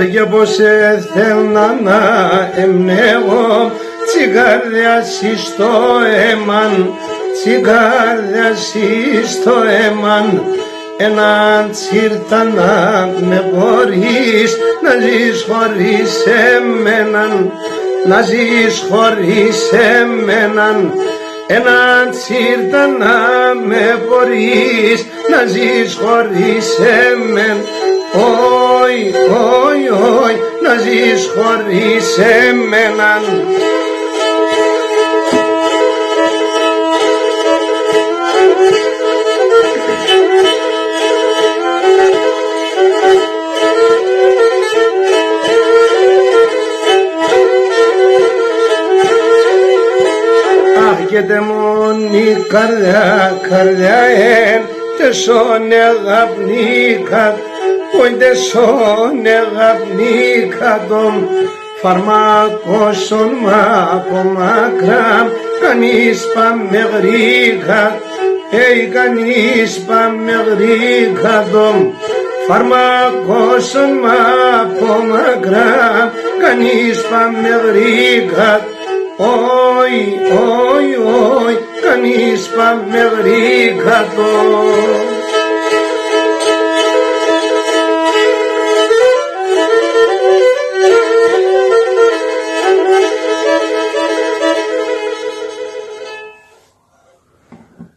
Έγε πως έθελνα να εμπνέω τσιγάρια στο έμαν, τσιγάρια στο έμαν. Έναν τσίρτα να με μπορείς να ζεις χωρίς εμέναν, να ζεις χωρίς εμέναν. Έναν τσίρτα να με μπορείς να ζεις χωρίς εμέν. Όι, όι, όι, να ζεις χωρίς εμέναν. Άρχεται μόνη καρδιά, καρδιά τεσόνε γαπνίκα, πόιντε σόνε γαπνίκα τον φαρμάκωσον μα από μακρά, κανείς πάμε γρήγα, κανείς πάμε γρήγα τον φαρμάκωσον μα από μακρά, κανείς πάμε γρήγα. Όι, όι, όι, κανείς πάμε γρήγα τον.